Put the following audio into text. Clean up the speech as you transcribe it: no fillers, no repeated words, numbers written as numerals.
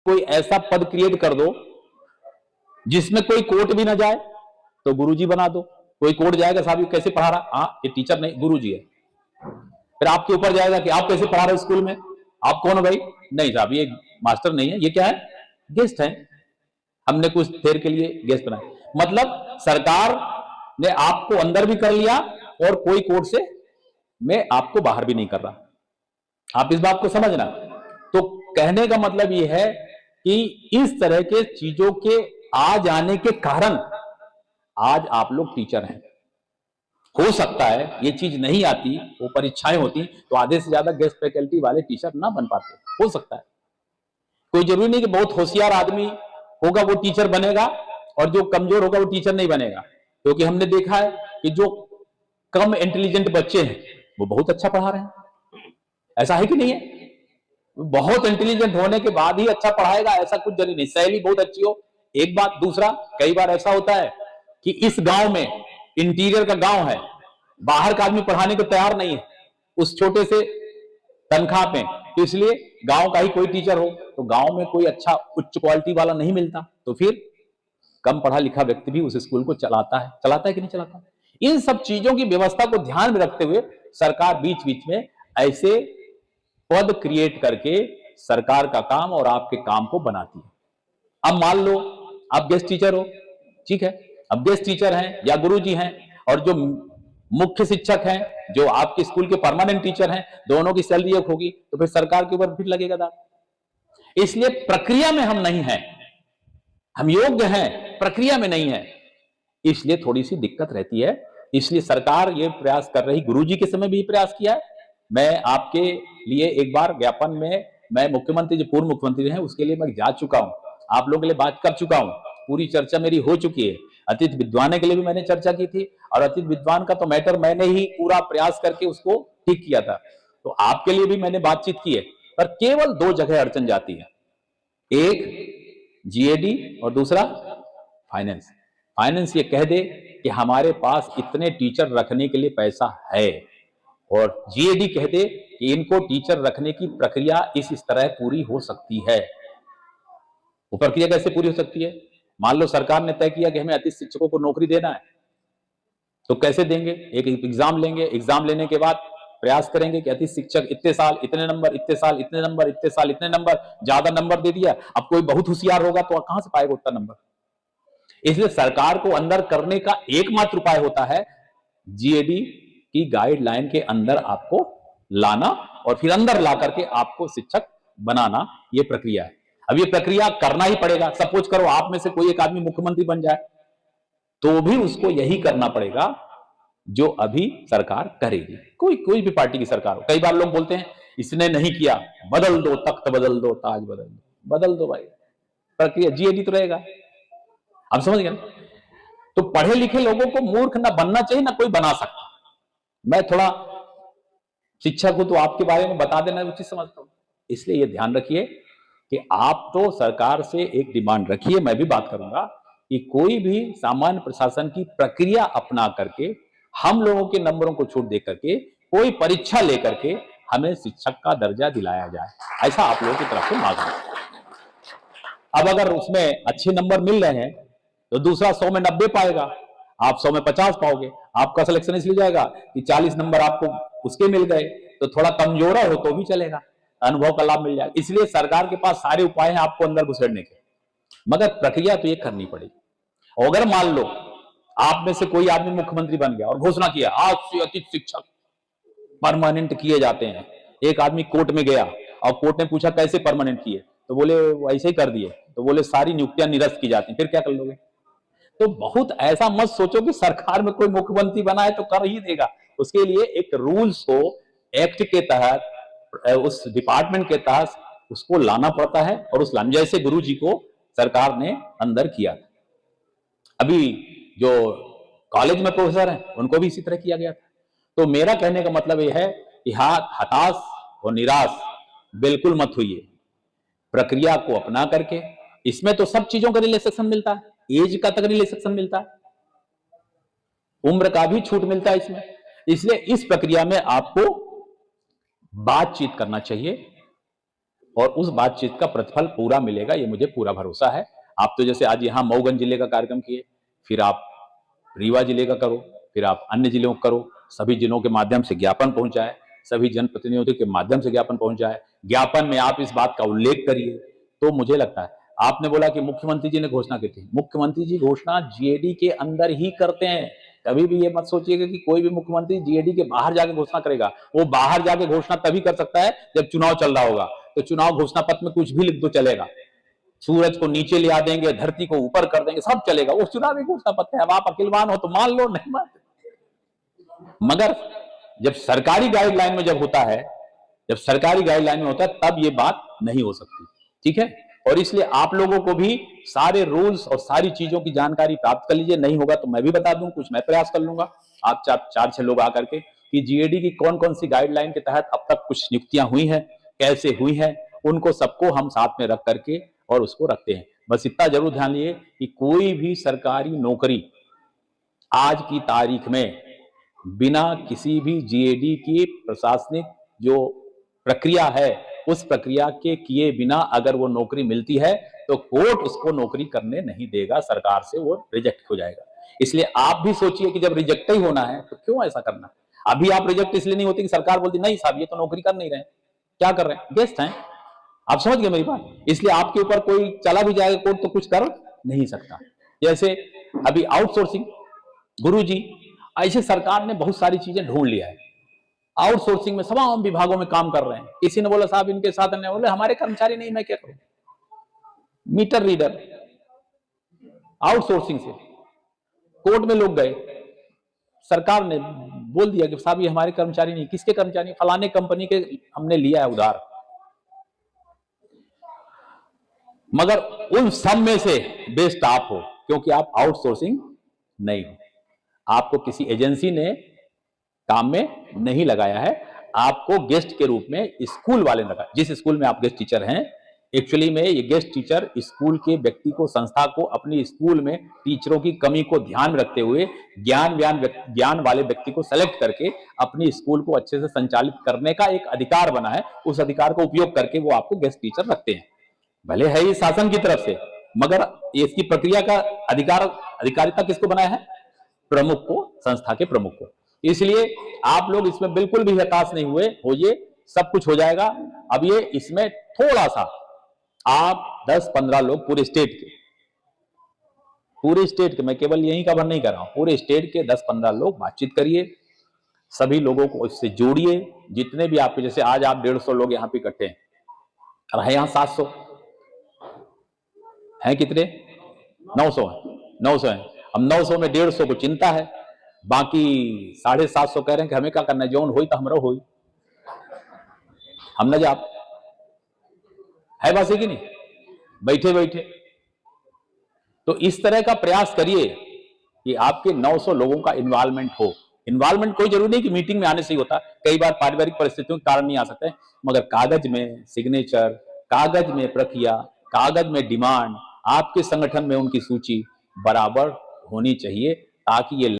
कोई ऐसा पद क्रिएट कर दो जिसमें कोई कोर्ट भी ना जाए, तो गुरुजी बना दो। कोई कोर्ट जाएगा साहब ये कैसे पढ़ा रहा, हाँ ये टीचर नहीं गुरुजी है। फिर आपके ऊपर जाएगा कि आप कैसे पढ़ा रहे हो स्कूल में, आप कौन हो भाई, नहीं साहब ये मास्टर नहीं है, ये क्या है, गेस्ट है, हमने कुछ देर के लिए गेस्ट बनाए। मतलब सरकार ने आपको अंदर भी कर लिया और कोई कोर्ट से मैं आपको बाहर भी नहीं कर रहा। आप इस बात को समझना। तो कहने का मतलब यह है कि इस तरह के चीजों के आ जाने के कारण आज आप लोग टीचर हैं। हो सकता है ये चीज नहीं आती, वो परीक्षाएं होती तो आधे से ज्यादा गेस्ट फैकल्टी वाले टीचर ना बन पाते, हो सकता है। कोई जरूरी नहीं कि बहुत होशियार आदमी होगा वो टीचर बनेगा और जो कमजोर होगा वो टीचर नहीं बनेगा, क्योंकि हमने देखा है कि जो कम इंटेलिजेंट बच्चे हैं वो बहुत अच्छा पढ़ा रहे हैं। ऐसा है कि नहीं है? बहुत इंटेलिजेंट होने के बाद ही अच्छा पढ़ाएगा ऐसा कुछ जरूरी नहीं, शैली बहुत अच्छी हो एक बात। दूसरा, कई बार ऐसा होता है कि इस गांव में इंटीरियर का गांव है, बाहर का आदमी पढ़ाने को तैयार नहीं है उस छोटे से तनख्वाह पे, तो इसलिए गांव का ही कोई टीचर हो तो गांव में कोई अच्छा उच्च क्वालिटी वाला नहीं मिलता, तो फिर कम पढ़ा लिखा व्यक्ति भी उस स्कूल को चलाता है कि नहीं चलाता। इन सब चीजों की व्यवस्था को ध्यान में रखते हुए सरकार बीच बीच में ऐसे पद क्रिएट करके सरकार का काम और आपके काम को बनाती है। अब मान लो आप गेस्ट टीचर हो, ठीक है, अब गेस्ट टीचर हैं या गुरुजी हैं और जो मुख्य शिक्षक हैं जो आपके स्कूल के परमानेंट टीचर हैं, दोनों की सैलरी एक होगी, तो फिर सरकार के ऊपर फिर लगेगा दाग। इसलिए प्रक्रिया में हम नहीं हैं, हम योग्य हैं, प्रक्रिया में नहीं है, इसलिए थोड़ी सी दिक्कत रहती है। इसलिए सरकार ये प्रयास कर रही, गुरुजी के समय भी प्रयास किया है। मैं आपके लिए एक बार ज्ञापन में, मैं मुख्यमंत्री जो पूर्व मुख्यमंत्री हैं उसके लिए मैं जा चुका हूं, आप लोगों के लिए बात कर चुका हूं, पूरी चर्चा मेरी हो चुकी है। अतिथि विद्वान के लिए भी मैंने चर्चा की थी और अतिथि विद्वान का तो मैटर मैंने ही पूरा प्रयास करके उसको ठीक किया था, तो आपके लिए भी मैंने बातचीत की है। पर केवल दो जगह अड़चन जाती है, एक जीएडी और दूसरा फाइनेंस। फाइनेंस ये कह दे कि हमारे पास इतने टीचर रखने के लिए पैसा है, और जीएडी कह दे कि इनको टीचर रखने की प्रक्रिया इस तरह पूरी हो सकती है। वो प्रक्रिया कैसे पूरी हो सकती है? मान लो सरकार ने तय किया कि हमें अतिथि शिक्षकों को नौकरी देना है, तो कैसे देंगे? एक एग्जाम लेंगे, एग्जाम लेने के बाद प्रयास करेंगे कि अतिथि शिक्षक इतने साल इतने नंबर, इतने साल इतने नंबर, इतने साल इतने नंबर, ज्यादा नंबर दे दिया। अब कोई बहुत होशियार होगा तो कहां से पाएगा उतना नंबर? इसलिए सरकार को अंदर करने का एकमात्र उपाय होता है जीएडी की गाइडलाइन के अंदर आपको लाना और फिर अंदर ला करके आपको शिक्षक बनाना, यह प्रक्रिया है। अब ये प्रक्रिया करना ही पड़ेगा। सपोज करो आप में से कोई एक आदमी मुख्यमंत्री बन जाए तो भी उसको यही करना पड़ेगा जो अभी सरकार करेगी, कोई भी पार्टी की सरकार हो। कई बार लोग बोलते हैं इसने नहीं किया, बदल दो, तख्त बदल दो, ताज बदल दो भाई, प्रक्रिया जीएडी तो रहेगा। आप समझ गए? तो पढ़े लिखे लोगों को मूर्ख ना बनना चाहिए, ना कोई बना सकता। मैं थोड़ा शिक्षक हूं तो आपके बारे में बता देना उचित समझता हूं, इसलिए ये ध्यान रखिए कि आप तो सरकार से एक डिमांड रखिए, मैं भी बात करूंगा कि कोई भी सामान्य प्रशासन की प्रक्रिया अपना करके हम लोगों के नंबरों को छूट दे करके कोई परीक्षा लेकर के हमें शिक्षक का दर्जा दिलाया जाए, ऐसा आप लोगों की तरफ से मांग है। अब अगर उसमें अच्छे नंबर मिल रहे हैं तो दूसरा 100 में 90 पाएगा, आप 100 में 50 पाओगे, आपका सिलेक्शन इसलिए जाएगा कि 40 नंबर आपको उसके मिल गए, तो थोड़ा कमजोरा हो तो भी चलेगा, अनुभव का लाभ मिल जाएगा। इसलिए सरकार के पास सारे उपाय हैं आपको अंदर घुसेड़ने के, मगर प्रक्रिया तो ये करनी पड़ेगी। अगर मान लो आप में से कोई आदमी मुख्यमंत्री बन गया और घोषणा किया आज से अतिथि शिक्षक परमानेंट किए जाते हैं, एक आदमी कोर्ट में गया और कोर्ट ने पूछा कैसे परमानेंट किए, तो बोले ऐसे ही कर दिए, तो बोले सारी नियुक्तियां निरस्त की जाती, फिर क्या कर लोगे? तो बहुत ऐसा मत सोचो कि सरकार में कोई मुख्यमंत्री बना है तो कर ही देगा। उसके लिए एक रूल्स को एक्ट के तहत, उस डिपार्टमेंट के तहत उसको लाना पड़ता है, और उस लाने जैसे गुरुजी को सरकार ने अंदर किया था। अभी जो कॉलेज में प्रोफेसर हैं उनको भी इसी तरह किया गया था। तो मेरा कहने का मतलब यह है कि हताश और निराश बिल्कुल मत होइए, प्रक्रिया को अपना करके, इसमें तो सब चीजों का रिलैक्सेशन मिलता है, एज का तक रिलैक्सेशन मिलता है, उम्र का भी छूट मिलता है इसमें। इसलिए इस प्रक्रिया में आपको बातचीत करना चाहिए और उस बातचीत का प्रतिफल पूरा मिलेगा, ये मुझे पूरा भरोसा है। आप तो जैसे आज यहाँ मऊगंज जिले का कार्यक्रम किए, फिर आप रीवा जिले का करो, फिर आप अन्य जिलों का करो, सभी जिलों के माध्यम से ज्ञापन पहुंचाए, सभी जनप्रतिनिधियों के माध्यम से ज्ञापन पहुंचाए, ज्ञापन में आप इस बात का उल्लेख करिए। तो मुझे लगता है, आपने बोला कि मुख्यमंत्री जी ने घोषणा की थी, मुख्यमंत्री जी घोषणा जीएडी के अंदर ही करते हैं। कभी भी ये मत सोचिएगा कि कोई भी मुख्यमंत्री जीएडी के बाहर जाके घोषणा करेगा। वो बाहर जाके घोषणा तभी कर सकता है जब चुनाव चल रहा होगा। तो चुनाव घोषणा पत्र में कुछ भी लिख दो चलेगा, सूरज को नीचे ले आ देंगे, धरती को ऊपर कर देंगे, सब चलेगा, वो चुनावी घोषणा पत्र है। अब आप अकिलवान हो तो मान लो, नहीं मानते। मगर जब सरकारी गाइडलाइन में जब होता है, जब सरकारी गाइडलाइन में होता है, तब ये बात नहीं हो सकती। ठीक है, और इसलिए आप लोगों को भी सारे रूल्स और सारी चीजों की जानकारी प्राप्त कर लीजिए। नहीं होगा तो मैं भी बता दूं, कुछ मैं प्रयास कर लूंगा। आप 4-6 लोग आकर के कि जीएडी की कौन कौन सी गाइडलाइन के तहत अब तक कुछ नियुक्तियां हुई हैं, कैसे हुई हैं, उनको सबको हम साथ में रख करके और उसको रखते हैं। बस इतना जरूर ध्यान लिए कि कोई भी सरकारी नौकरी आज की तारीख में बिना किसी भी जीएडी की प्रशासनिक जो प्रक्रिया है, उस प्रक्रिया के किए बिना अगर वो नौकरी मिलती है तो कोर्ट उसको नौकरी करने नहीं देगा, सरकार से वो रिजेक्ट हो जाएगा। इसलिए आप भी सोचिए कि जब रिजेक्ट ही होना है तो क्यों ऐसा करना। अभी आप रिजेक्ट इसलिए नहीं होती कि सरकार बोलती नहीं साहब ये तो नौकरी कर नहीं रहे, क्या कर रहे हैं, गेस्ट हैं। आप समझ गए मेरी बात। इसलिए आपके ऊपर कोई चला भी जाएगा कोर्ट तो कुछ कर नहीं सकता। जैसे अभी आउटसोर्सिंग, गुरुजी, ऐसे सरकार ने बहुत सारी चीजें ढूंढ लिया है, आउटसोर्सिंग में तमाम विभागों में काम कर रहे हैं। किसी ने बोला साहब इनके साथ, ने बोले हमारे कर्मचारी नहीं, मैं क्या करूं। मीटर रीडर आउटसोर्सिंग से कोर्ट में लोग गए, सरकार ने बोल दिया कि साहब ये हमारे कर्मचारी नहीं। किसके कर्मचारी? फलाने कंपनी के हमने लिया है उधार। मगर उन सब में से बेस्ट आप हो, क्योंकि आप आउटसोर्सिंग नहीं हो, आपको किसी एजेंसी ने काम में नहीं लगाया है, आपको गेस्ट के रूप में स्कूल वाले ने लगाया। जिस स्कूल में आप गेस्ट टीचर हैं, एक्चुअली में ये गेस्ट टीचर स्कूल के व्यक्ति को, संस्था को, अपनी स्कूल में टीचरों की कमी को ध्यान में रखते हुए ज्ञान वाले व्यक्ति को सेलेक्ट करके अपनी स्कूल को अच्छे से संचालित करने का एक अधिकार बना है। उस अधिकार का उपयोग करके वो आपको गेस्ट टीचर रखते हैं। भले है ये शासन की तरफ से, मगर इसकी प्रक्रिया का अधिकारिता किसको बनाया है? प्रमुख को, संस्था के प्रमुख को। इसलिए आप लोग इसमें बिल्कुल भी हताश नहीं होइए, सब कुछ हो जाएगा। अब ये इसमें थोड़ा सा आप 10-15 लोग पूरे स्टेट के, मैं केवल यहीं का भर नहीं कर रहा हूं, पूरे स्टेट के 10-15 लोग बातचीत करिए, सभी लोगों को इससे जोड़िए। जितने भी आपके, जैसे आज आप 150 लोग यहाँ पे इकट्ठे हैं, और है यहाँ 700 हैं, कितने? 900 हैं। अब 900 में 150 को चिंता है, बाकी 750 कह रहे हैं कि हमें क्या करना है, जौन होई तो हमरा होई, हम न जा है बात है कि नहीं, बैठे। तो इस तरह का प्रयास करिए कि आपके 900 लोगों का इन्वॉल्वमेंट हो। इन्वॉल्वमेंट कोई जरूरी नहीं कि मीटिंग में आने से ही होता, कई बार पारिवारिक परिस्थितियों के कारण नहीं आ सकते, मगर कागज में सिग्नेचर, कागज में प्रक्रिया, कागज में डिमांड, आपके संगठन में उनकी सूची बराबर होनी चाहिए, ताकि ये